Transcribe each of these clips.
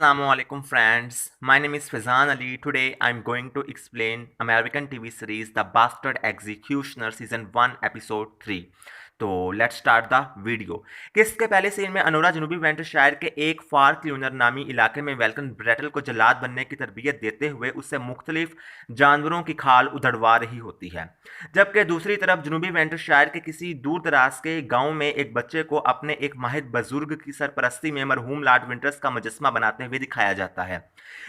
Assalamu alaikum friends. My name is Fazan Ali. Today I'm going to explain American TV series The Bastard Executioner Season 1 Episode 3. तो let's start the video कि इसके पहले scene में Anora जनूबी वेंटरशायर के एक फार क्ल्यूनर नामी इलाके में वेल्कन ब्रेटल को जल्लाद बनने की तरबियत देते हुए उससे मुख्तलिफ जानवरों की खाल उधड़वा रही होती है, जबकि दूसरी तरफ जनूबी वेंटरशायर के किसी दूर दराज के गांव में एक बच्चे को अपने एक माहिर बुजुर्ग की सरपरस्ती में मरहूम लॉर्ड विंटर्स का मुजस्मा बनाते हुए दिखाया जाता है।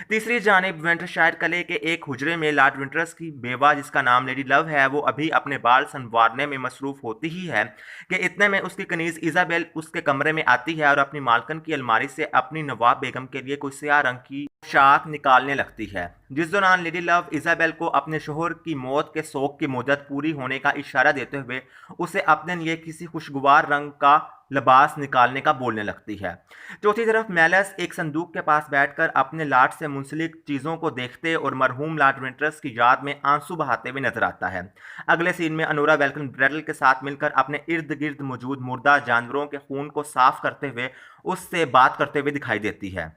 तीसरी जानिब वेंटरशायर कले के एक हुजरे में लॉर्ड विंटर्स की बेवा जिसका नाम लेडी लव है, वो अभी अपने बाल संवारने में मसरूफ होती ही है कि इतने में उसकी कनीज इजाबेल उसके कमरे में आती है और अपनी मालकन की अलमारी से अपनी नवाब बेगम के लिए कोई स्याह रंग की पोशाक निकालने लगती है। जिस दौरान लेडी लव इजाबेल को अपने शोहर की मौत के शोक की मुद्दत पूरी होने का इशारा देते हुए उसे अपने लिए किसी खुशगवार रंग का लिबास निकालने का बोलने लगती है। चौथी तरफ मेलस एक संदूक के पास बैठकर अपने लॉर्ड से मुंसलिक चीज़ों को देखते और मरहूम लॉर्ड विंटर्स की याद में आंसू बहाते हुए नजर आता है। अगले सीन में अनोरा वेल्कन ब्रेडल के साथ मिलकर अपने इर्द गिर्द मौजूद मुर्दा जानवरों के खून को साफ करते हुए उससे बात करते हुए दिखाई देती है।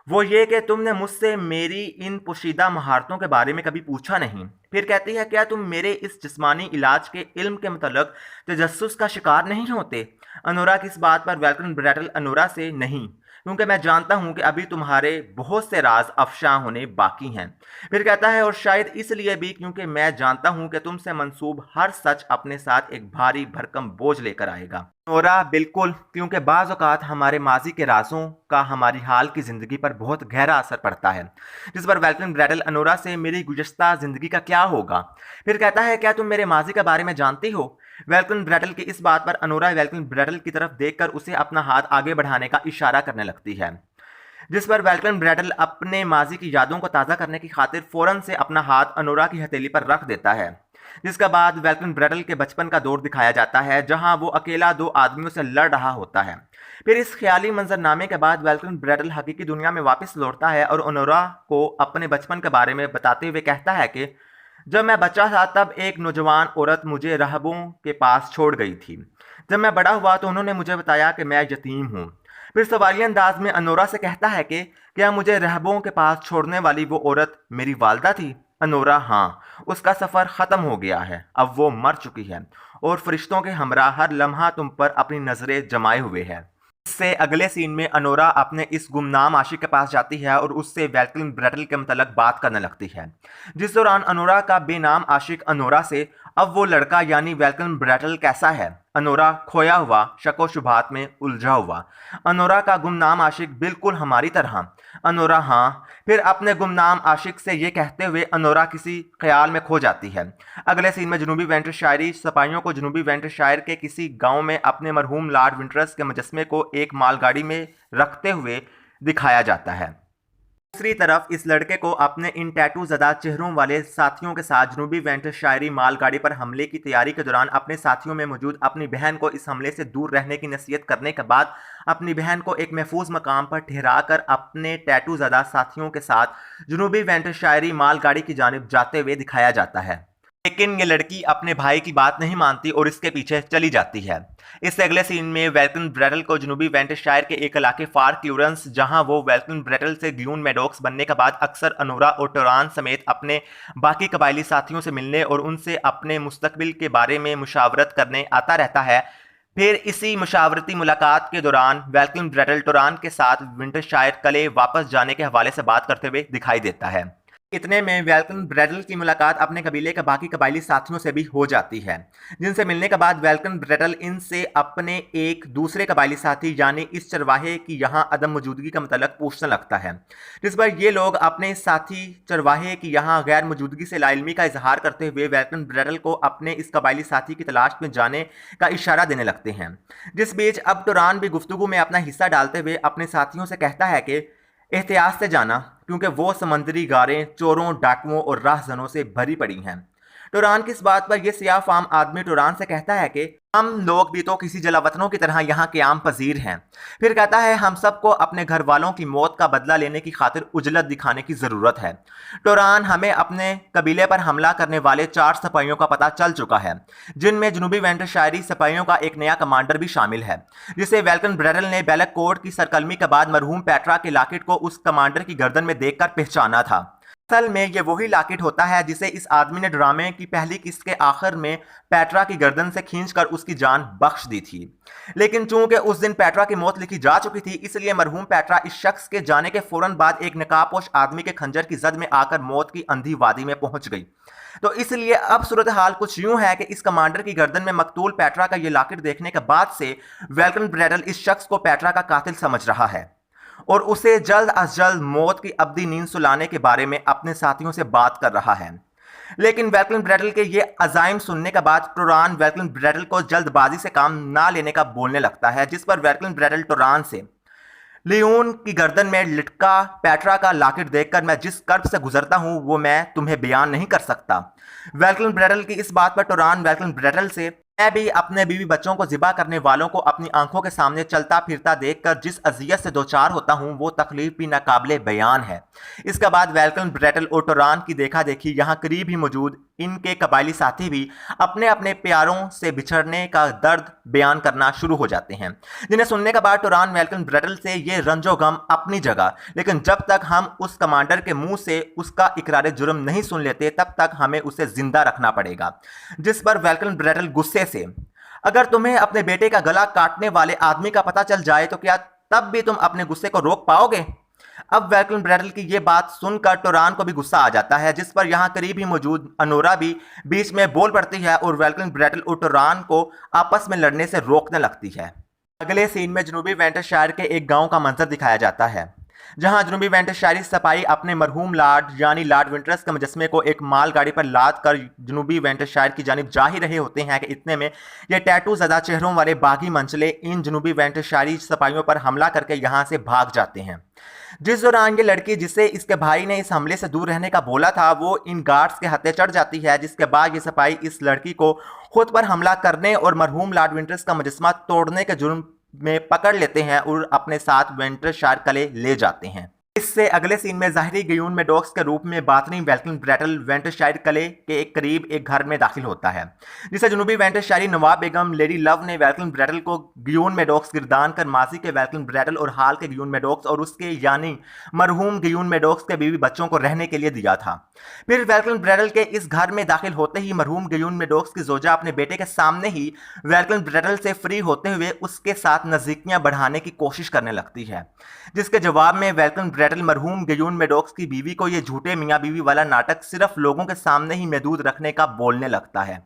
वो ये कि तुमने मुझसे मेरी इन पोशीदा महारतों के बारे में कभी पूछा नहीं। फिर कहती है, क्या तुम मेरे इस जिस्मानी इलाज के इल्म के मतलब तजस्सुस का शिकार नहीं होते? अनोरा की इस बात पर वेल्कन ब्रेटल अनोरा से, नहीं, क्योंकि मैं जानता हूं कि अभी तुम्हारे बहुत से राज अफशा होने बाकी हैं। फिर कहता है, और शायद इसलिए भी क्योंकि मैं जानता हूं कि तुमसे मंसूब हर सच अपने साथ एक भारी भरकम बोझ लेकर आएगा। अनोरा, बिल्कुल, क्योंकि बाज़ औक़ात हमारे माजी के राजों का हमारी हाल की ज़िंदगी पर बहुत गहरा असर पड़ता है। जिस पर वेल्कन ब्रेटल अनोरा से, मेरी गुज़श्ता ज़िंदगी का क्या होगा? फिर कहता है, क्या तुम मेरे माजी के बारे में जानती हो? वेल्कन ब्रेटल की इस बात पर अनोरा वेल्कन ब्रेटल की तरफ देखकर उसे अपना हाथ आगे बढ़ाने का इशारा करने लगती है, जिस पर वेल्कन ब्रेटल अपने माजी की यादों को ताज़ा करने की खातिर फ़ौरन से अपना हाथ अनोरा की हथेली पर रख देता है। जिसके बाद वेल्कन ब्रेटल के बचपन का दौर दिखाया जाता है, जहां वो अकेला दो आदमियों से लड़ रहा होता है। फिर इस ख्याली मंजरनामे के बाद वेल्कन ब्रेटल हकीकी दुनिया में वापस लौटता है और अनोरा को अपने बचपन के बारे में बताते हुए कहता है कि जब मैं बच्चा था तब एक नौजवान औरत मुझे राहबों के पास छोड़ गई थी। जब मैं बड़ा हुआ तो उन्होंने मुझे बताया कि मैं यतीम हूँ। फिर सवालिया अंदाज में अनोरा से कहता है कि क्या मुझे राहबों के पास छोड़ने वाली वो औरत मेरी वालदा थी? अनोरा, हाँ, उसका सफ़र ख़त्म हो गया है, अब वो मर चुकी है और फरिश्तों के हमरा हर लम्हा तुम पर अपनी नज़रें जमाए हुए है। इससे अगले सीन में अनोरा अपने इस गुमनाम आशिक के पास जाती है और उससे वेल्कन ब्रेटल के मतलब बात करने लगती है। जिस दौरान अनोरा का बेनाम आशिक अनोरा से, अब वो लड़का यानी वेल्कन ब्रेटल कैसा है? अनोरा, खोया हुआ, शको शुबात में उलझा हुआ। अनोरा का गुमनाम आशिक, बिल्कुल हमारी तरह। अनोरा, हाँ। फिर अपने गुमनाम आशिक से ये कहते हुए अनोरा किसी ख्याल में खो जाती है। अगले सीन में जनूबी वेंटरशायरी सिपाहियों को जनूबी वेंटरशायर के किसी गांव में अपने मरहूम लॉर्ड विंटर्स के मुजस्मे को एक मालगाड़ी में रखते हुए दिखाया जाता है। दूसरी तरफ इस लड़के को अपने इन टैटू ज़दा चेहरों वाले साथियों के साथ जनूबी वेंटरशायरी मालगाड़ी पर हमले की तैयारी के दौरान अपने साथियों में मौजूद अपनी बहन को इस हमले से दूर रहने की नसीहत करने के बाद अपनी बहन को एक महफूज मकाम पर ठहरा कर अपने टैटू ज़दा साथियों के साथ जनूबी वेंटरशायरी मालगाड़ी की जानिब जाते हुए दिखाया जाता है। लेकिन ये लड़की अपने भाई की बात नहीं मानती और इसके पीछे चली जाती है। इससे अगले सीन में वेल्कन ब्रेटल को जनूबी वेंटरशायर के एक इलाके फार क्यूरेंस, जहां वो वेल्कन ब्रेटल से ग्यून मेडोक्स बनने के बाद अक्सर अनोरा और टोरान समेत अपने बाकी कबायली साथियों से मिलने और उनसे अपने मुस्तकबिल के बारे में मुशावरत करने आता रहता है। फिर इसी मुशावरती मुलाकात के दौरान वेल्कन ब्रेटल टोरान के साथ विंटरशायर कले वापस जाने के हवाले से बात करते हुए दिखाई देता है। इतने में वेल्कन ब्रेटल की मुलाकात अपने कबीले के बाकी कबायली साथियों से भी हो जाती है, जिनसे मिलने के बाद वेल्कन ब्रेटल इनसे अपने एक दूसरे कबायली साथी यानी इस चरवाहे की यहाँ अदम मौजूदगी का मतलब पूछने लगता है, जिस पर ये लोग अपने साथी चरवाहे की यहाँ गैर मौजूदगी से लाइल्मी का इजहार करते हुए वेल्कन ब्रेटल को अपने इस कबायली साथी की तलाश में जाने का इशारा देने लगते हैं। जिस बीच अब टोरान भी गुफ्तगू में अपना हिस्सा डालते हुए अपने साथियों से कहता है कि एहतियात से जाना, क्योंकि वो समंदरी गारें चोरों, डाकुओं और राहजनों से भरी पड़ी हैं। टुरान की इस बात पर यह सियाह फाम आदमी टुरान से कहता है कि हम लोग भी तो किसी जलावतनों की तरह यहाँ क़याम पजीर हैं। फिर कहता है हम सबको अपने घर वालों की मौत का बदला लेने की खातिर उजलत दिखाने की ज़रूरत है। टुरान हमें अपने कबीले पर हमला करने वाले 4 सिपाहियों का पता चल चुका है, जिनमें जनूबी वेंटरशायरी सिपाहियों का एक नया कमांडर भी शामिल है, जिसे वेल्कन ब्रेडल ने बैलक कोड की सरकलमी के बाद मरहूम पेट्रा के लाकेट को उस कमांडर की गर्दन में देखकर पहचाना था। असल में ये वही लाकेट होता है जिसे इस आदमी ने ड्रामे की पहली किस्त के आखिर में पेट्रा की गर्दन से खींचकर उसकी जान बख्श दी थी। लेकिन चूंकि उस दिन पेट्रा की मौत लिखी जा चुकी थी, इसलिए मरहूम पेट्रा इस शख्स के जाने के फौरन बाद एक नकाबपोश आदमी के खंजर की जद में आकर मौत की अंधी वादी में पहुंच गई। तो इसलिए अब सूरत हाल कुछ यूं है कि इस कमांडर की गर्दन में मकतूल पेट्रा का ये लाकेट देखने के बाद से वेल्कन ब्रेडल इस शख्स को पेट्रा का कातिल समझ रहा है और उसे जल्द अज जल्द मौत की अब्दी नींद सुलाने के बारे में अपने साथियों से बात कर रहा है। लेकिन वेल्कन ब्रेडल के ये अजाइम सुनने के बाद टुरान वेल्कन ब्रेडल को जल्दबाजी से काम ना लेने का बोलने लगता है, जिस पर वेल्कन ब्रेडल टुरान से लियोन की गर्दन में लटका पेट्रा का लाकेट देखकर मैं जिस कर्ब से गुजरता हूं वो मैं तुम्हें बयान नहीं कर सकता। वेल्कन ब्रेडल की इस बात पर टुरान वेल्कन ब्रेडल से मैं भी अपने बीवी बच्चों को ज़िबा करने वालों को अपनी आंखों के सामने चलता फिरता देखकर जिस अजियत से दो चार होता हूं वो तकलीफ भी नाकाबिले बयान है। इसके बाद वेल्कन ब्रेडल और टुरान की देखा देखी यहाँ करीब ही मौजूद इनके कबायली साथी भी अपने अपने प्यारों से बिछड़ने का दर्द बयान करना शुरू हो जाते हैं, जिन्हें सुनने के बाद टुरान वेल्कन ब्रेडल से ये रंजो गम अपनी जगह, लेकिन जब तक हम उस कमांडर के मुंह से उसका इकरार जुर्म नहीं सुन लेते तब तक हमें उसे जिंदा रखना पड़ेगा। जिस पर वेल्कन ब्रेडल गुस्से से, अगर तुम्हें अपने बेटे का गला काटने वाले आदमी का पता चल जाए तो क्या तब भी तुम अपने गुस्से को रोक पाओगे? अब वेल्कन ब्रेडल की ये बात सुनकर टुरान को भी गुस्सा आ जाता है, जिस पर यहाँ करीब ही मौजूद अनोरा भी बीच में बोल पड़ती है और वेल्कन ब्रेडल और टुरान को आपस में लड़ने से रोकने लगती है। अगले सीन में जनूबी वेंटरशायर के एक गांव का मंजर दिखाया जाता है, जहां जनूबी वेंटरशायरी सिपाही अपने मरहूम लॉर्ड यानी लॉर्ड विंटर्स के मुजस्मे को एक मालगाड़ी पर लाद कर जनूबी वेंटरशायर की जानिब जा ही रहे होते हैं कि इतने में ये टैटू ज़दा चेहरों वाले बागी मंचले इन जनूबी वेंटरशायरी सिपाहियों पर हमला करके यहाँ से भाग जाते हैं। जिस दौरान ये लड़की जिसे इसके भाई ने इस हमले से दूर रहने का बोला था वो इन गार्ड्स के हत्थे चढ़ जाती है, जिसके बाद ये सिपाही इस लड़की को खुद पर हमला करने और मरहूम लॉर्ड विंटर्स का मुजस्मा तोड़ने के जुर्म में पकड़ लेते हैं और अपने साथ वेंटरशायर कले ले जाते हैं। इससे अगले सीन में ज़ाहिरी गयून में डॉग्स के रूप में बातनी वेल्कन ब्रेडल वेंटरशायर कले के एक करीब एक घर में दाखिल होता है, जिसे जनूबी वेंटरशायरी नवाब बेगम लेडी लव ने वेल्कन ब्रेडल को गयून में डॉग्स गिरदान कर माजी के वेल्कन ब्रेडल और हाल के गयून में डॉग्स और उसके यानी मरहूम गयून में डॉग्स के बीवी बच्चों को रहने के लिए दिया था। फिर वेल्कन ब्रेडल के इस घर में दाखिल होते ही मरहूम गयून में डॉग्स की जोजा अपने बेटे के सामने ही वेल्कन ब्रेडल से फ्री होते हुए उसके साथ नज़दीकियां बढ़ाने की कोशिश करने लगती है, जिसके जवाब में वेल्कन ब्रेडल मरहूम गयून में डॉग्स की बीवी को ये झूठे मियाँ बीवी वाला नाटक सिर्फ लोगों के सामने ही महदूद रखने का बोलने लगता है।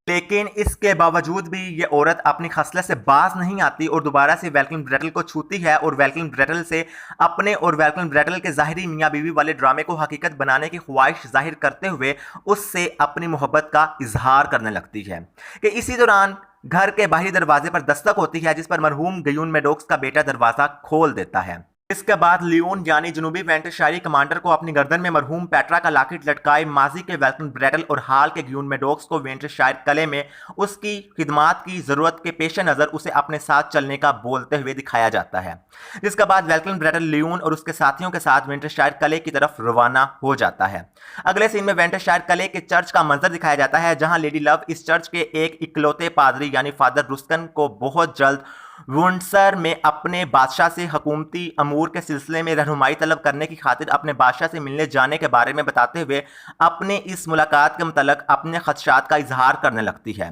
लेकिन इसके बावजूद भी ये औरत अपनी खसलत से बाज नहीं आती और दोबारा से वेल्कन ब्रेडल को छूती है और वेल्कन ब्रेडल से अपने और वेल्कन ब्रेडल के ज़ाहिरी मियाँ बीवी वाले ड्रामे को हकीकत बनाने की ख्वाहिश जाहिर करते हुए उससे अपनी मोहब्बत का इजहार करने लगती है कि इसी दौरान घर के बाहरी दरवाजे पर दस्तक होती है, जिस पर मरहूम गयून में डॉग्स का बेटा दरवाज़ा खोल देता है। इसके बाद लियोन यानी जनूबी वेंटरशायरी कमांडर को अपनी गर्दन में मरहूम पेट्रा का लाकेट लटकाए माजी के वेल्कन ब्रेडल और हाल के गयून में डॉग्स को वेंटरशायर कले में उसकी खिदमात की ज़रूरत के पेश नज़र उसे अपने साथ चलने का बोलते हुए दिखाया जाता है, जिसके बाद वेल्कन ब्रेडल लियोन और उसके साथियों के साथ वेंटरशायर कले की तरफ रवाना हो जाता है। अगले सीन में वेंटरशायर कले के चर्च का मंजर दिखाया जाता है, जहाँ लेडी लव इस चर्च के एक इकलौते पादरी यानी फादर रुस्कन को बहुत जल्द विंडसर में अपने बादशाह से हुकूमती अमूर के सिलसिले में रहनुमाई तलब करने की खातिर अपने बादशाह से मिलने जाने के बारे में बताते हुए अपने इस मुलाकात के मुतल्लिक़ अपने खदशात का इजहार करने लगती है,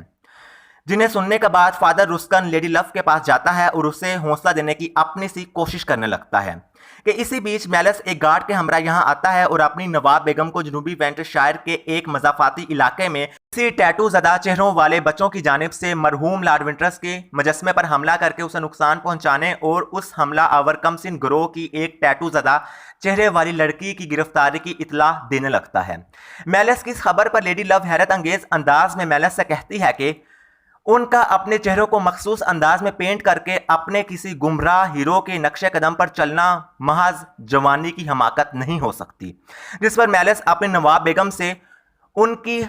जिन्हें सुनने के बाद फादर रुस्कन लेडी लव के पास जाता है और उसे हौसला देने की अपनी सी कोशिश करने लगता है कि इसी बीच मेलस एक गार्ड के हमरा यहाँ आता है और अपनी नवाब बेगम को जनूबी वेंटरशायर के एक मज़ाफ़ाती इलाके में किसी टैटू ज़दा चेहरों वाले बच्चों की जानिब से मरहूम लॉर्ड विंटर्स के मुजस्मे पर हमला करके उसे नुकसान पहुंचाने और उस हमला आवर कमसिन गिरोह की एक टैटू ज़दा चेहरे वाली लड़की की गिरफ्तारी की इतला देने लगता है। मेलस की इस खबर पर लेडी लव हैरत अंगेज अंदाज में मेलस से कहती है कि उनका अपने चेहरों को मखसूस अंदाज में पेंट करके अपने किसी गुमराह हीरो के नक्शे कदम पर चलना महज जवानी की हमाकत नहीं हो सकती, जिस पर मेलस अपने नवाब बेगम से उनकी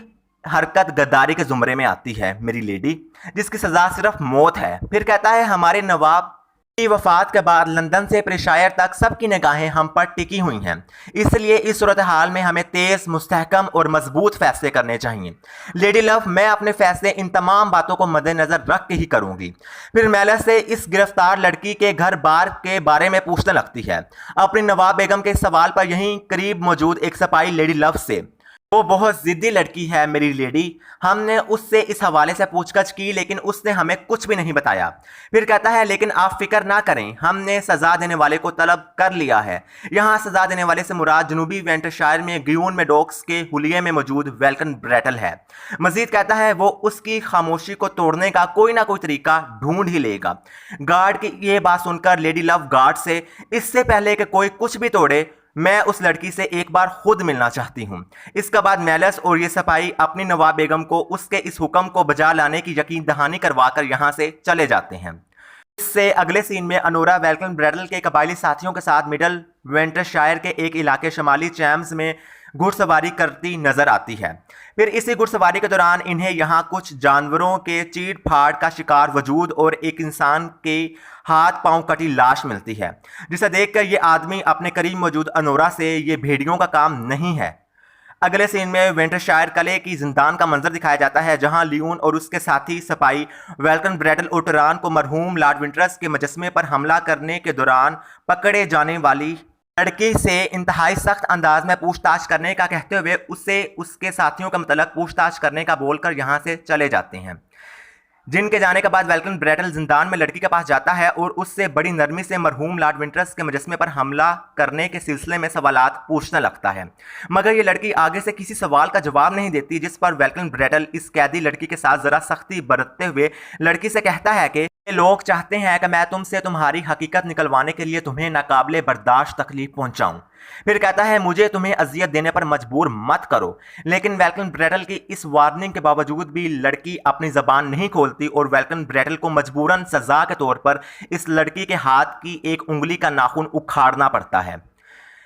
हरकत गद्दारी के ज़ुमरे में आती है मेरी लेडी, जिसकी सज़ा सिर्फ मौत है। फिर कहता है हमारे नवाब की वफात के बाद लंदन से पेशायर तक सबकी निगाहें हम पर टिकी हुई हैं, इसलिए इस सूरत हाल में हमें तेज़, मुस्तहकम और मजबूत फैसले करने चाहिए। लेडी लव, मैं अपने फैसले इन तमाम बातों को मद्देनज़र रख के ही करूँगी। फिर मेलस से इस गिरफ्तार लड़की के घर बार के बारे में पूछने लगती है, अपनी नवाब बेगम के सवाल पर यहीं करीब मौजूद एक सिपाही लेडी लव से। वो बहुत ज़िद्दी लड़की है मेरी लेडी, हमने उससे इस हवाले से पूछताछ की लेकिन उसने हमें कुछ भी नहीं बताया। फिर कहता है लेकिन आप फिक्र ना करें, हमने सज़ा देने वाले को तलब कर लिया है। यहाँ सज़ा देने वाले से मुराद जनूबी वेंटरशायर में ग्यून मेडोक्स के हुलिये में मौजूद वेल्कन ब्रेटल है। मजीद कहता है वो उसकी खामोशी को तोड़ने का कोई ना कोई तरीका ढूंढ ही लेगा। गार्ड की ये बात सुनकर लेडी लव गार्ड से, इससे पहले कि कोई कुछ भी तोड़े, मैं उस लड़की से एक बार खुद मिलना चाहती हूँ। इसके बाद मेलस और ये सिपाही अपनी नवाब बेगम को उसके इस हुक्म को बजा लाने की यकीन दहानी करवाकर यहाँ से चले जाते हैं। इससे अगले सीन में अनोरा वेल्कन ब्रेडल के कबायली साथियों के साथ मिडल वेंटरशायर के एक इलाके शमाली चैम्स में घुड़सवारी करती नजर आती है। फिर इसी घुड़सवारी के दौरान इन्हें यहाँ कुछ जानवरों के चीड़ फाड़ का शिकार वजूद और एक इंसान के हाथ पांव कटी लाश मिलती है, जिसे देखकर ये आदमी अपने करीब मौजूद अनोरा से, ये भेड़ियों का काम नहीं है। अगले सीन में वेंटरशायर कले की जिंदान का मंजर दिखाया जाता है, जहां लियोन और उसके साथी सिपाही वेल्कन ब्रेटल और टरान को मरहूम लॉर्ड विंटरस के मुजस्समे पर हमला करने के दौरान पकड़े जाने वाली लड़की से इंतहाई सख्त अंदाज में पूछताछ करने का कहते हुए उससे उसके साथियों के मतलब पूछताछ करने का बोलकर यहाँ से चले जाते हैं। जिनके जाने के बाद वेल्कन ब्रेटल जिंदान में लड़की के पास जाता है और उससे बड़ी नरमी से मरहूम लॉर्ड विंटरस के मुजस्समे पर हमला करने के सिलसिले में सवालात पूछने लगता है, मगर ये लड़की आगे से किसी सवाल का जवाब नहीं देती, जिस पर वेल्कन ब्रेटल इस कैदी लड़की के साथ ज़रा सख्ती बरतते हुए लड़की से कहता है कि लोग चाहते हैं कि मैं तुमसे तुम्हारी हकीकत निकलवाने के लिए तुम्हें नाकाबिले बर्दाश्त तकलीफ पहुंचाऊं। फिर कहता है मुझे तुम्हें अजियत देने पर मजबूर मत करो, लेकिन वेल्कन ब्रेटल की इस वार्निंग के बावजूद भी लड़की अपनी जबान नहीं खोलती और वेल्कन ब्रेटल को मजबूरन सजा के तौर पर इस लड़की के हाथ की एक उंगली का नाखून उखाड़ना पड़ता है।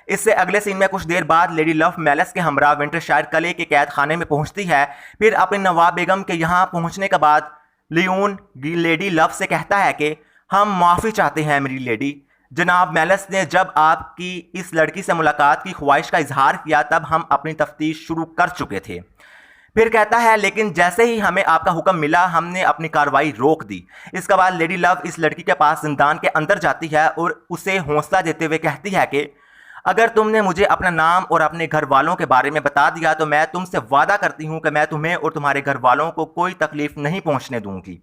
इससे अगले सीन में कुछ देर बाद लेडी लव मेलस के हमरा वेंटरशायर कले के कैद खाने में पहुंचती है। फिर अपनी नवाब बेगम के यहाँ पहुंचने के बाद लियोन लेडी लव से कहता है कि हम माफ़ी चाहते हैं मेरी लेडी, जनाब मेलस ने जब आपकी इस लड़की से मुलाकात की ख्वाहिश का इजहार किया तब हम अपनी तफ्तीश शुरू कर चुके थे। फिर कहता है लेकिन जैसे ही हमें आपका हुक्म मिला हमने अपनी कार्रवाई रोक दी। इसके बाद लेडी लव इस लड़की के पास जिंदान के अंदर जाती है और उसे हौसला देते हुए कहती है कि अगर तुमने मुझे अपना नाम और अपने घर वालों के बारे में बता दिया तो मैं तुमसे वादा करती हूँ कि मैं तुम्हें और तुम्हारे घर वालों को कोई तकलीफ नहीं पहुँचने दूंगी।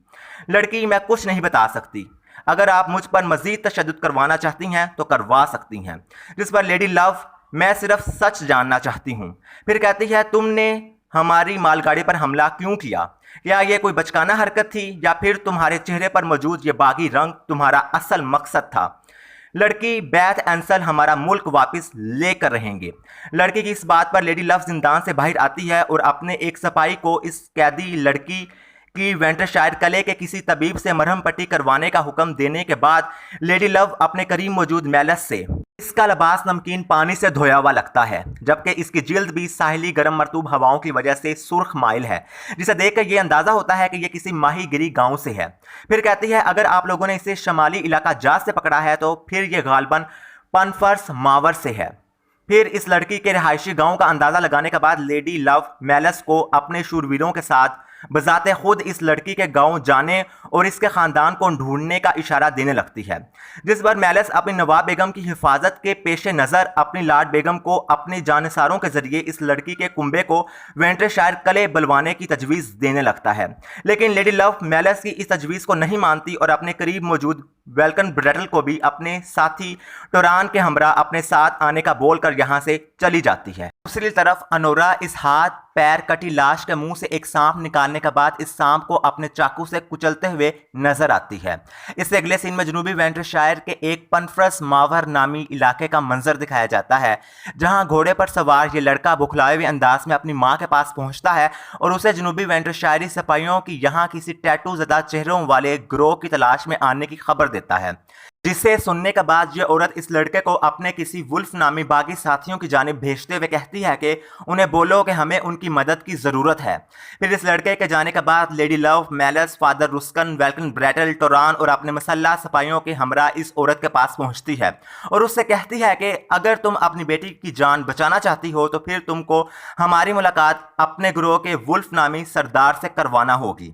लड़की, मैं कुछ नहीं बता सकती, अगर आप मुझ पर मजीद तशद्दुद करवाना चाहती हैं तो करवा सकती हैं। जिस पर लेडी लव, मैं सिर्फ सच जानना चाहती हूँ। फिर कहती है तुमने हमारी मालगाड़ी पर हमला क्यों किया? क्या यह कोई बचकाना हरकत थी या फिर तुम्हारे चेहरे पर मौजूद ये बागी रंग तुम्हारा असल मकसद था? लड़की, बैथ एंसल हमारा मुल्क वापस लेकर रहेंगे। लड़की की इस बात पर लेडी लव जिंदान से बाहर आती है और अपने एक सिपाही को इस कैदी लड़की की वेंटरशायर कले के किसी तबीब से मरहम पट्टी करवाने का हुक्म देने के बाद लेडी लव अपने करीब मौजूद मेलस से, इसका लिबास नमकीन पानी से धोया हुआ लगता है जबकि इसकी जिल्द भी साहिली गर्म मरतूब हवाओं की वजह से सुर्ख माइल है, जिसे देखकर यह अंदाजा होता है कि यह किसी माही गिरी गाँव से है। फिर कहती है अगर आप लोगों ने इसे शमाली इलाका जात से पकड़ा है तो फिर यह गालबन पनफर्स मावर से है। फिर इस लड़की के रिहायशी गांव का अंदाजा लगाने के बाद लेडी लव मेलस को अपने शूरवीरों के साथ बजाते खुद इस लड़की के गांव जाने और इसके ख़ानदान को ढूंढने का इशारा देने लगती है, जिस पर मेलस अपनी नवाब बेगम की हिफाजत के पेश नज़र अपनी लाड बेगम को अपने जानसारों के जरिए इस लड़की के कुंबे को वेंटरशायर कले बुलवाने की तजवीज़ देने लगता है। लेकिन लेडी लव मेलस की इस तजवीज़ को नहीं मानती और अपने करीब मौजूद वेल्कन ब्रेटल को भी अपने साथी टोरान के हमरा अपने साथ आने का बोलकर यहाँ से चली जाती है। दूसरी तरफ अनोरा इस हाथ पैर कटी लाश के मुंह से एक सांप निकालने के बाद इस सांप को अपने चाकू से कुचलते हुए नजर आती है। इससे अगले सीन में जनूबी वेंटरशायर के एक पनफरस मावर नामी इलाके का मंजर दिखाया जाता है, जहां घोड़े पर सवार ये लड़का बुखलाए हुए अंदाज में अपनी मां के पास पहुंचता है और उसे जनूबी वेंटरशायरी सिपाहियों की यहाँ किसी टैटू ज़दा चेहरों वाले ग्रोह की तलाश में आने की खबर देता है। जिसे सुनने के बाद ये औरत इस लड़के को अपने किसी वुल्फ नामी बागी साथियों की जानिब भेजते हुए कहती है कि उन्हें बोलो कि हमें उनकी मदद की ज़रूरत है। फिर इस लड़के के जाने के बाद lady love, malice, father रुस्कन, वेल्कन brittle, टोरान और अपने मसल्ला सिपाहियों के हमरा इस औरत के पास पहुंचती है और उससे कहती है कि अगर तुम अपनी बेटी की जान बचाना चाहती हो तो फिर तुमको हमारी मुलाकात अपने गिरोह के वुल्फ नामी सरदार से करवाना होगी।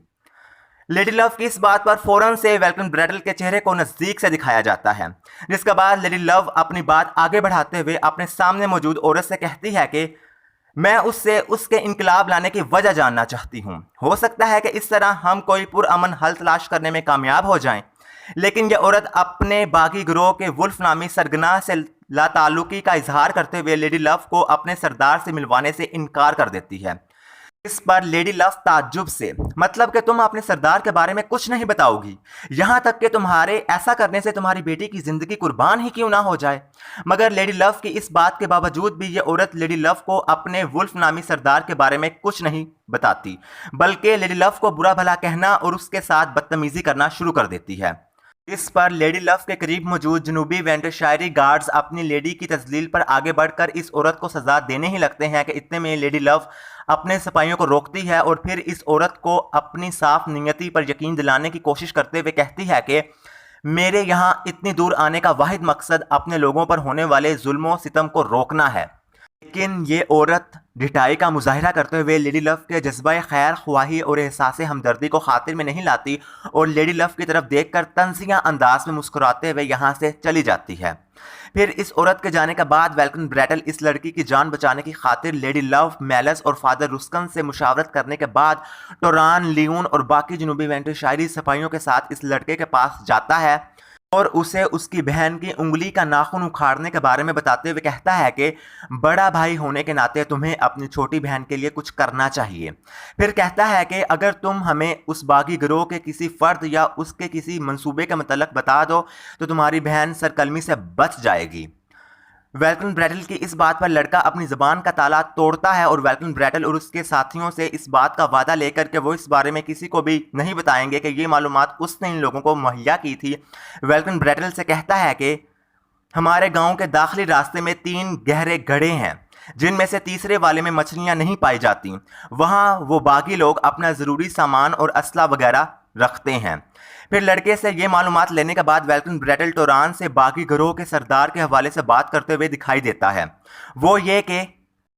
लेडी लव की इस बात पर फौरन से वेल्कन ब्रेटल के चेहरे को नज़दीक से दिखाया जाता है, जिसके बाद लेडी लव अपनी बात आगे बढ़ाते हुए अपने सामने मौजूद औरत से कहती है कि मैं उससे उसके इनकलाब लाने की वजह जानना चाहती हूँ। हो सकता है कि इस तरह हम कोई पुरअमन हल तलाश करने में कामयाब हो जाएं। लेकिन यह औरत अपने बागी गिरोह के वुल्फ नामी सरगना से लाताल्लुकी का इजहार करते हुए लेडी लव को अपने सरदार से मिलवाने से इनकार कर देती है। इस पर लेडी लव ताज्जुब से, मतलब कि तुम अपने सरदार के बारे में कुछ नहीं बताओगी, यहाँ तक कि तुम्हारे ऐसा करने से तुम्हारी बेटी की जिंदगी कुर्बान ही क्यों ना हो जाए। मगर लेडी लव की इस बात के बावजूद भी ये औरत लेडी लव को अपने वुल्फ नामी सरदार के बारे में कुछ नहीं बताती, बल्कि लेडी लव को बुरा भला कहना और उसके साथ बदतमीजी करना शुरू कर देती है। इस पर लेडी लव के करीब मौजूद जनूबी वेंटरशायरी गार्ड्स अपनी लेडी की तजलील पर आगे बढ़कर इस औरत को सजा देने ही लगते हैं कि इतने में लेडी लव अपने सिपाहियों को रोकती है और फिर इस औरत को अपनी साफ नीयती पर यकीन दिलाने की कोशिश करते हुए कहती है कि मेरे यहाँ इतनी दूर आने का वाहिद मकसद अपने लोगों पर होने वाले जुल्म सितम को रोकना है। लेकिन ये औरत ढिठाई का मुजाहिरा करते हुए लेडी लव के जज्बा खैर ख्वाही और एहसास हमदर्दी को खातिर में नहीं लाती और लेडी लव की तरफ देखकर तंजिया अंदाज में मुस्कुराते हुए यहाँ से चली जाती है। फिर इस औरत के जाने के बाद वेल्कन ब्रेटल इस लड़की की जान बचाने की खातिर लेडी लव, मेलिस और फादर रुस्कन से मुशावरत करने के बाद टोरान, लियोन और बाकी जनूबी वेंटरशायरी सिपाहियों के साथ इस लड़के के पास जाता है और उसे उसकी बहन की उंगली का नाखून उखाड़ने के बारे में बताते हुए कहता है कि बड़ा भाई होने के नाते तुम्हें अपनी छोटी बहन के लिए कुछ करना चाहिए। फिर कहता है कि अगर तुम हमें उस बागी गिरोह के किसी फर्द या उसके किसी मंसूबे के मतलब बता दो तो तुम्हारी बहन सरकलमी से बच जाएगी। वेल्कन ब्रेटल की इस बात पर लड़का अपनी ज़बान का ताला तोड़ता है और वेल्कन ब्रेटल और उसके साथियों से इस बात का वादा लेकर के वो इस बारे में किसी को भी नहीं बताएंगे कि ये मालूमात उसने इन लोगों को मुहैया की थी। वेल्कन ब्रेटल से कहता है कि हमारे गांव के दाखिली रास्ते में 3 गहरे गड्ढे हैं जिनमें से तीसरे वाले में मछलियां नहीं पाई जाती। वहाँ वो बागी लोग अपना ज़रूरी सामान और असला वगैरह रखते हैं। फिर लड़के से ये मालूमात लेने के बाद वेल्कन ब्रेटल टोरान से बागी गिरोह के सरदार के हवाले से बात करते हुए दिखाई देता है। वो ये कि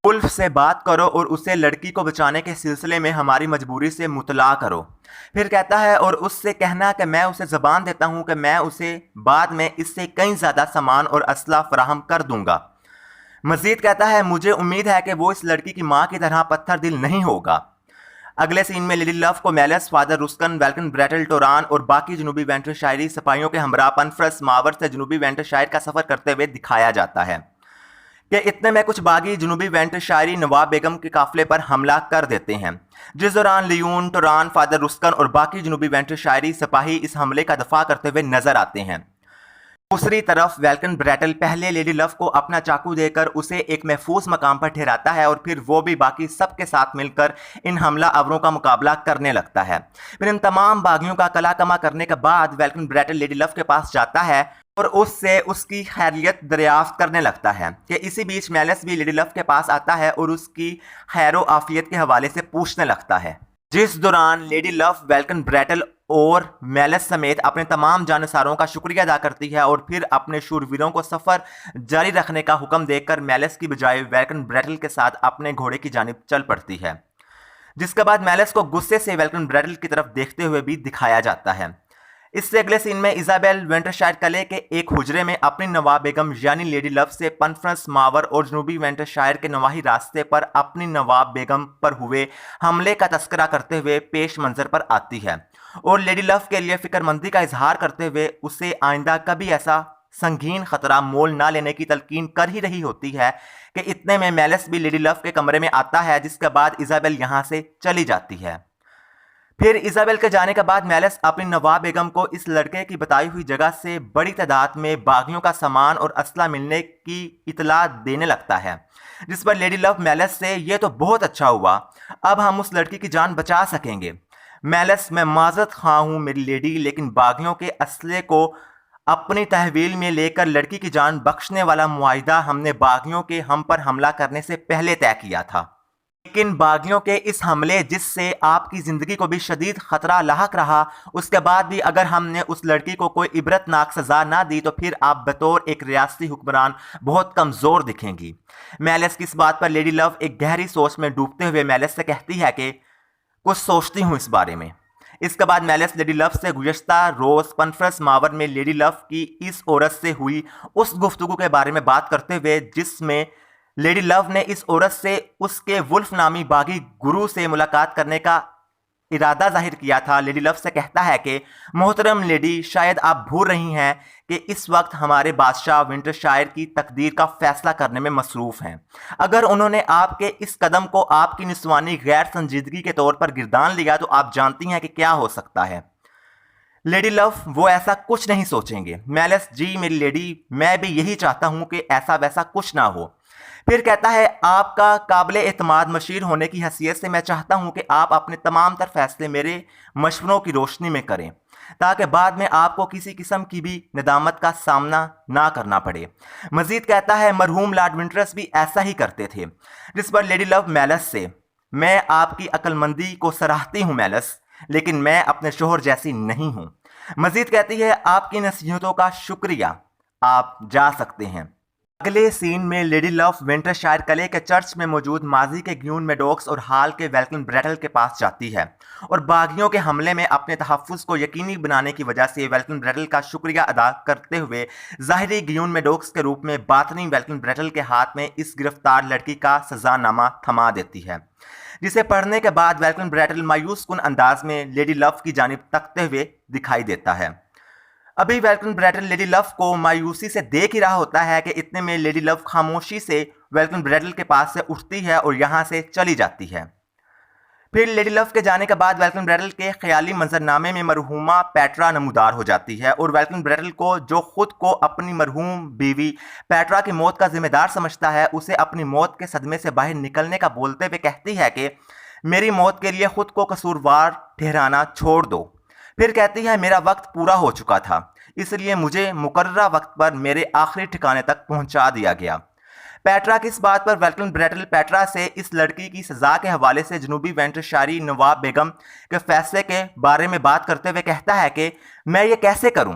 वुल्फ से बात करो और उसे लड़की को बचाने के सिलसिले में हमारी मजबूरी से मुतला करो। फिर कहता है और उससे कहना कि मैं उसे ज़बान देता हूँ कि मैं उसे बाद में इससे कई ज़्यादा सामान और असला फराहम कर दूंगा। मज़ीद कहता है मुझे उम्मीद है कि वो इस लड़की की माँ की तरह पत्थर दिल नहीं होगा। अगले सीन में लेडी लव को मेलिस, फादर रुस्कन, वेल्कन ब्रेटल, टोरान और बाकी जनूबी वेंटरशायरी सिपाहियों के हमरा पनफ्रस मावर से जनूबी वेंटरशायर का सफ़र करते हुए दिखाया जाता है कि इतने में कुछ बागी जनूबी वेंटरशायरी नवाब बेगम के काफिले पर हमला कर देते हैं, जिस दौरान लियोन, टोरान, फादर रुस्कन और बाकी जनूबी वेंटरशायरी सिपाही इस हमले का दफा करते हुए नजर आते हैं। दूसरी तरफ वेल्कन ब्रेटल पहले लेडी लव को अपना चाकू देकर उसे एक महफूज मकाम पर ठहराता है और फिर वो भी बाकी सबके साथ मिलकर इन हमला आवरों का मुकाबला करने लगता है। फिर इन तमाम बागियों का कला कमा करने के बाद वेल्कन ब्रेटल लेडी लव के पास जाता है और उससे उसकी खैरियत दरियाफ्त करने लगता है कि इसी बीच मेलिस भी लेडी लव के पास आता है और उसकी खैरो आफियत के हवाले से पूछने लगता है, जिस दौरान लेडी लव वेल्कन ब्रेटल और मेलिस समेत अपने तमाम जानसारों का शुक्रिया अदा करती है और फिर अपने शूरवीरों को सफ़र जारी रखने का हुक्म देकर मेलिस की बजाय वेल्कन ब्रेटल के साथ अपने घोड़े की जानिब चल पड़ती है, जिसके बाद मेलिस को गुस्से से वेल्कन ब्रेटल की तरफ देखते हुए भी दिखाया जाता है। इससे अगले सीन में इजाबेल वेंटरशायर कले के एक हुजरे में अपनी नवाब बेगम यानी लेडी लव से पनफ्रस मावर और जनूबी वेंटरशायर के नवाही रास्ते पर अपनी नवाब बेगम पर हुए हमले का तस्करा करते हुए पेश मंजर पर आती है और लेडी लव के लिए फिक्रमंदी का इजहार करते हुए उसे आइंदा कभी ऐसा संगीन खतरा मोल ना लेने की तलकीन कर ही रही होती है कि इतने में मेलिस भी लेडी लव के कमरे में आता है, जिसके बाद इजाबेल यहाँ से चली जाती है। फिर इजाबेल के जाने के बाद मेलिस अपनी नवाब बेगम को इस लड़के की बताई हुई जगह से बड़ी तादाद में बागियों का सामान और असला मिलने की इतला देने लगता है, जिस पर लेडी लव मेलिस से ये तो बहुत अच्छा हुआ, अब हम उस लड़की की जान बचा सकेंगे। मेलिस, मैं माजरत खां हूँ मेरी लेडी, लेकिन बागियों के असले को अपनी तहवील में लेकर लड़की की जान बख्शने वाला मुआहिदा हमने बागियों के हम पर हमला करने से पहले तय किया था। लेकिन बागियों के इस हमले जिससे आपकी ज़िंदगी को भी शदीद ख़तरा लाहक रहा, उसके बाद भी अगर हमने उस लड़की को कोई इबरतनाक सज़ा ना दी तो फिर आप बतौर एक रियासती हुक्मरान बहुत कमज़ोर दिखेंगी। मेलिस की इस बात पर लेडी लव एक गहरी सोच में डूबते हुए मेलिस से कहती है कि कुछ सोचती हूँ इस बारे में। इसके बाद मेलिस लेडी लव से गुज़श्ता रोज़ कॉन्फ्रेंस मावर में लेडी लव की इस औरत से हुई उस गुफ्तगू के बारे में बात करते हुए जिसमें लेडी लव ने इस औरत से उसके वुल्फ नामी बागी गुरु से मुलाकात करने का इरादा जाहिर किया था, लेडी लव से कहता है कि मोहतरम लेडी, शायद आप भूल रही हैं कि इस वक्त हमारे बादशाह विंटरशायर की तकदीर का फैसला करने में मसरूफ़ हैं। अगर उन्होंने आपके इस कदम को आपकी निस्वानी गैर संजीदगी के तौर पर गिरदान लिया तो आप जानती हैं कि क्या हो सकता है। लेडी लव, वो ऐसा कुछ नहीं सोचेंगे। मेलिस, जी मेरी लेडी, मैं भी यही चाहता हूँ कि ऐसा वैसा कुछ ना हो। फिर कहता है, आपका काबिल एतमाद मशीर होने की हैसियत से मैं चाहता हूं कि आप अपने तमाम तर फैसले मेरे मशवरों की रोशनी में करें ताकि बाद में आपको किसी किस्म की भी नदामत का सामना ना करना पड़े। मजीद कहता है, मरहूम लॉर्ड विंटरस भी ऐसा ही करते थे। जिस पर लेडी लव मेलिस से, मैं आपकी अक्लमंदी को सराहती हूँ मेलिस, लेकिन मैं अपने शोहर जैसी नहीं हूँ। मजीद कहती है, आपकी नसीहतों का शुक्रिया, आप जा सकते हैं। अगले सीन में लेडी लव विंटरशायर किले के चर्च में मौजूद माजी के ग्यून मेडोक्स और हाल के वेल्कन ब्रेटल के पास जाती है और बागियों के हमले में अपने तहफ़्फ़ुज़ को यकीनी बनाने की वजह से वेल्कन ब्रेटल का शुक्रिया अदा करते हुए ज़ाहिरी ग्यून मेडोक्स के रूप में बातनी वेल्कन ब्रेटल के हाथ में इस गिरफ्तार लड़की का सज़ानामा थमा देती है, जिसे पढ़ने के बाद वेल्कन ब्रेटल मायूस कुन अंदाज में लेडी लव की जानिब तकते हुए दिखाई देता है। अभी वेल्कन ब्रेटल लेडी लव को मायूसी से देख ही रहा होता है कि इतने में लेडी लव खामोशी से वेल्कन ब्रेटल के पास से उठती है और यहाँ से चली जाती है। फिर लेडी लव के जाने के बाद वेल्कन ब्रेटल के ख्याली मंजरनामे में मरहूमा पेट्रा नमूदार हो जाती है और वेल्कन ब्रेटल को, जो खुद को अपनी मरहूम बीवी पेट्रा की मौत का जिम्मेदार समझता है, उसे अपनी मौत के सदमे से बाहर निकलने का बोलते हुए कहती है कि मेरी मौत के लिए खुद को कसूरवार ठहराना छोड़ दो। फिर कहती है, मेरा वक्त पूरा हो चुका था, इसलिए मुझे मुकर्ररा वक्त पर मेरे आखिरी ठिकाने तक पहुंचा दिया गया। पेट्रा की इस बात पर वेल्कन ब्रेटल पेट्रा से इस लड़की की सज़ा के हवाले से जनूबी वेंटरशायरी नवाब बेगम के फैसले के बारे में बात करते हुए कहता है कि मैं ये कैसे करूं।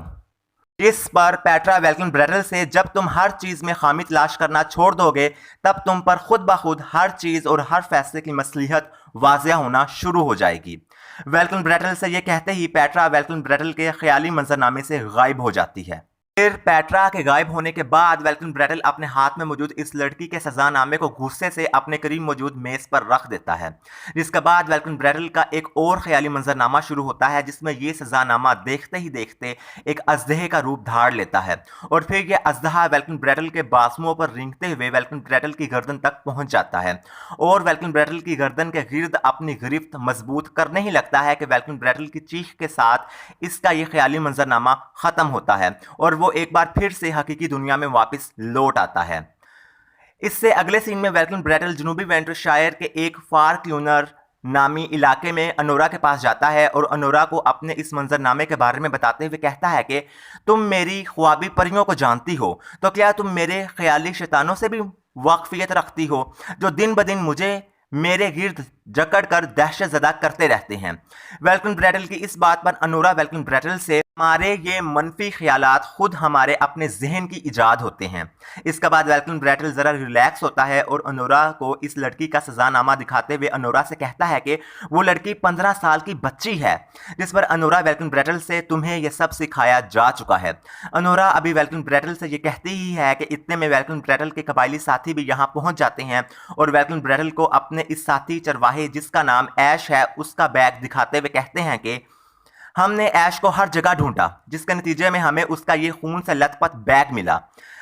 इस पर पेट्रा वेल्कन ब्रेटल से, जब तुम हर चीज़ में खामी तलाश करना छोड़ दोगे तब तुम पर खुद ब खुद हर चीज़ और हर फैसले की मसलिहत वाज़िया होना शुरू हो जाएगी। वेल्कन ब्रेटल से ये कहते ही पेट्रा वेल्कन ब्रेटल के ख्याली मंजरनामे से गायब हो जाती है। फिर पेट्रा के गायब होने के बाद वेल्कन ब्रेटल अपने हाथ में मौजूद इस लड़की के सज़ानामे को गुस्से से अपने करीब मौजूद मेज़ पर रख देता है, जिसके बाद वेल्कन ब्रेटल का एक और ख्याली मंजरनामा शुरू होता है, जिसमें ये सज़ानामा देखते ही देखते एक अजदहे का रूप धार लेता है और फिर यह अजदहा वेल्कन ब्रेटल के बाजुओं पर रेंगते हुए वेल्कन ब्रेटल की गर्दन तक पहुंच जाता है और वेल्कन ब्रेटल की गर्दन के गिर्द अपनी गिरफ्त मजबूत करने ही लगता है कि वेल्कन ब्रेटल की चीख के साथ इसका ये ख्याली मंजरनामा ख़त्म होता है और वो एक बार फिर से हकीकी दुनिया में वापस लौट आता है। इससे अगले सीन में वेल्कन ब्रेटल जनूबी वेंटरशायर के एक फार क्यूनर नामी इलाके में अनोरा के पास जाता है और अनोरा को अपने इस मंजरनामे के बारे में बताते हुए कहता है कि तुम मेरी ख्वाबी परियों को जानती हो, तो क्या तुम मेरे ख्याली शैतानों से भी वाकफियत रखती हो जो दिन ब दिन मुझे मेरे गिर्द जकड़ कर दहशत ज़दा करते रहते हैं। वेल्कन ब्रेटल की इस बात पर अनोरा वेल्कन ब्रेटल से, हमारे ये मनफी ख्यालात खुद हमारे अपने जहन की इजाद होते हैं। इसके बाद वेल्कन ब्रेटल ज़रा रिलैक्स होता है और अनोरा को इस लड़की का सज़ानामा दिखाते हुए अनोरा से कहता है कि वो लड़की 15 साल की बच्ची है। जिस पर अनोरा वेल्कन ब्रेटल से, तुम्हें यह सब सिखाया जा चुका है। अनोरा अभी वेल्कन ब्रेटल से ये कहती ही है कि इतने में वेल्कन ब्रेटल के कबायली साथी भी यहाँ पहुँच जाते हैं और वेल्कन ब्रेटल को अपने इस साथी चरवाहे जिसका नाम ऐश है उसका बैग दिखाते हुए कहते हैं कि हमने ऐश को हर जगह ढूंढा, जिसके नतीजे में हमें उसका ये खून से लथपथ बैग मिला।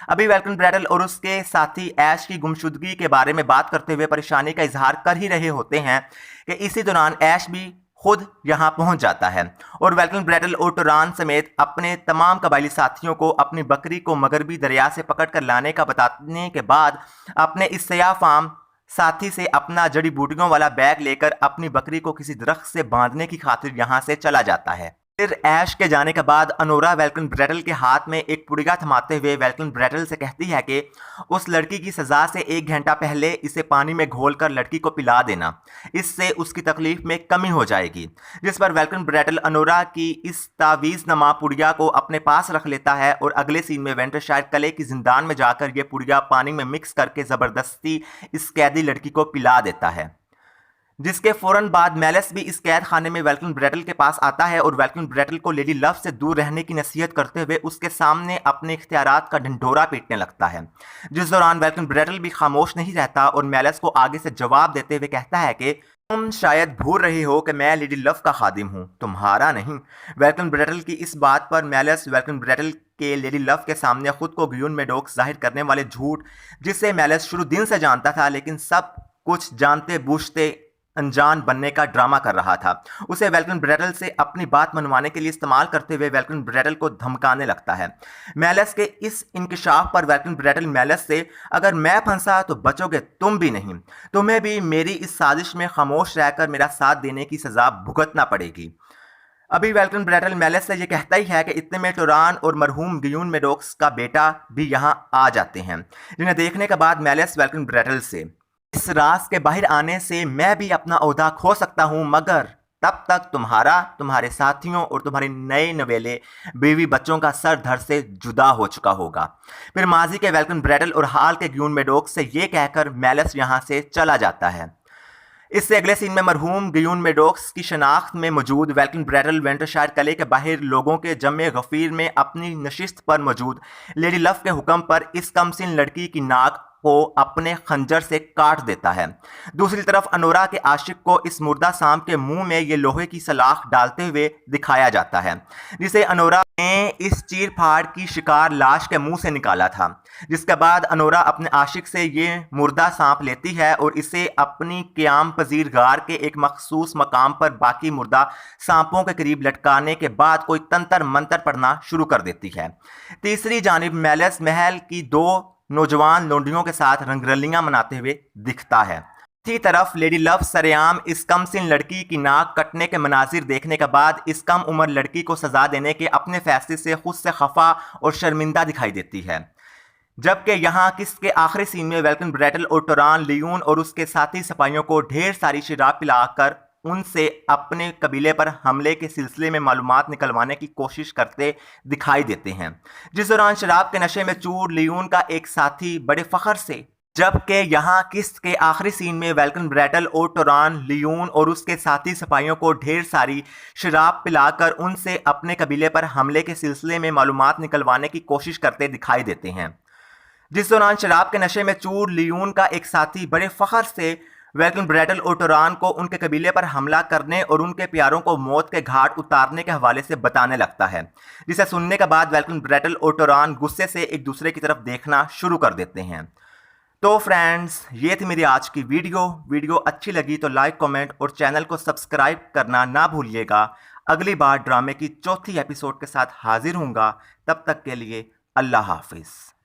अभी वेल्कन ब्रेटल और उसके साथी ऐश की गुमशुदगी के बारे में बात करते हुए परेशानी का इजहार कर ही रहे होते हैं कि इसी दौरान ऐश भी खुद यहाँ पहुँच जाता है और वेल्कन ब्रेटल और टुरान समेत अपने तमाम कबायली साथियों को अपनी बकरी को मगरबी दरिया से पकड़ कर लाने का बताने के बाद अपने इस सयाह फाम साथी से अपना जड़ी बूटियों वाला बैग लेकर अपनी बकरी को किसी दरख्त से बांधने की खातिर यहाँ से चला जाता है। फिर ऐश के जाने के बाद अनोरा वेल्कन ब्रेटल के हाथ में एक पुड़िया थमाते हुए वेल्कन ब्रेटल से कहती है कि उस लड़की की सज़ा से 1 घंटा पहले इसे पानी में घोलकर लड़की को पिला देना, इससे उसकी तकलीफ में कमी हो जाएगी। जिस पर वेल्कन ब्रेटल अनोरा की इस तावीज़ नमा पुड़िया को अपने पास रख लेता है और अगले सीन में वेंटरशायर कले की जिंदान में जाकर ये पुड़िया पानी में मिक्स करके ज़बरदस्ती इस कैदी लड़की को पिला देता है। जिसके फौरन बाद मेलिस भी इस कैद खाने में वेल्कन ब्रेटल के पास आता है और वेल्कन ब्रेटल को लेडी लव से दूर रहने की नसीहत करते हुए उसके सामने अपने इख्तियारात का ढिंढोरा पीटने लगता है। जिस दौरान वेल्कन ब्रेटल भी खामोश नहीं रहता और मेलिस को आगे से जवाब देते हुए कहता है कि तुम शायद भूल रही हो कि मैं लेडी लव का खादिम हूँ, तुम्हारा नहीं। वेल्कन ब्रेटल की इस बात पर मेलिस वेल्कन ब्रेटल के लेडी लव के सामने खुद को गुयून मेडोक्स जाहिर करने वाले झूठ, जिसे मेलिस शुरू दिन से जानता था लेकिन सब कुछ जानते बूझते अनजान बनने का ड्रामा कर रहा था, उसे वेल्कन ब्रेटल से अपनी बात मनवाने के लिए इस्तेमाल करते हुए वेल्कन ब्रेटल को धमकाने लगता है। मेलिस के इस इंकशाफ पर वेल्कन ब्रेटल मेलिस से, अगर मैं फंसा तो बचोगे तुम भी नहीं, तुम्हें भी मेरी इस साजिश में खामोश रहकर मेरा साथ देने की सजा भुगतना पड़ेगी। अभी वेल्कन ब्रेटल मेलिस से ये कहता ही है कि इतने में टोरान और मरहूम गुयून मेडोक्स का बेटा भी यहाँ आ जाते हैं, जिन्हें देखने के बाद मेलिस वेल्कन ब्रेटल से, इस राज के बाहर आने से मैं भी अपना ओहदा खो सकता हूं, मगर तब तक तुम्हारे साथियों और तुम्हारे नए नवेले बीवी बच्चों का सर धड़ से जुदा हो चुका होगा। फिर माजी के वेल्कन ब्रेटल और हाल के गुयून मेडोक्स से ये कहकर मेलिस यहां से चला जाता है। इससे अगले सीन में मरहूम गुयून मेडोक्स की शनाख्त में मौजूद वेल्कन ब्रेटल वेंटरशायर कले के बाहर लोगों के जमे गफीर में अपनी नशिस्त पर मौजूद लेडी लव के हुक्म पर इस कमसिन लड़की की नाक को अपने खंजर से काट देता है। दूसरी तरफ अनोरा के आशिक को इस मुर्दा सांप के मुंह में ये लोहे की सलाख डालते हुए दिखाया जाता है, जिसे अनोरा ने इस चीर फाड़ की शिकार लाश के मुंह से निकाला था। जिसके बाद अनोरा अपने आशिक से ये मुर्दा सांप लेती है और इसे अपनी क़याम पजीर गार के एक मखसूस मकाम पर बाकी मुर्दा सांपों के करीब लटकाने के बाद कोई तंत्र मंत्र पढ़ना शुरू कर देती है। तीसरी जानिब मेलिस महल की 2 नौजवान लोंडियों के साथ रंगरलियां मनाते हुए दिखता है। इसी तरफ लेडी लव सरेआम इस कमसिन लड़की की नाक कटने के मनाजिर देखने के बाद इस कम उम्र लड़की को सजा देने के अपने फैसले से खुद से खफा और शर्मिंदा दिखाई देती है। जबकि यहाँ किस के आखिरी सीन में वेल्कन ब्रेटल और टोरान लियून और उसके साथी सिपाहियों को ढेर सारी शराब पिलाकर उनसे अपने कबीले पर हमले के सिलसिले में मालूमात निकलवाने की कोशिश करते दिखाई देते हैं। जिस दौरान शराब के नशे में चूर लियून का एक साथी बड़े फख्र से, जबकि यहाँ किस्त के आखिरी सीन में वेल्कन ब्रेटल और टोरान लियून और उसके साथी सिपाहियों को ढेर सारी शराब पिलाकर उनसे अपने कबीले पर हमले के सिलसिले में मालूमात निकलवाने की कोशिश करते दिखाई देते हैं। जिस दौरान शराब के नशे में चूर लियून का एक साथी बड़े फख्र से वेल्कन ब्रेटल और टोरान को उनके कबीले पर हमला करने और उनके प्यारों को मौत के घाट उतारने के हवाले से बताने लगता है, जिसे सुनने के बाद वेल्कन ब्रेटल और टोरान गुस्से से एक दूसरे की तरफ देखना शुरू कर देते हैं। तो फ्रेंड्स, ये थी मेरी आज की वीडियो अच्छी लगी तो लाइक, कमेंट और चैनल को सब्सक्राइब करना ना भूलिएगा। अगली बार ड्रामे की चौथी एपिसोड के साथ हाजिर हूँगा, तब तक के लिए अल्लाह हाफिज़।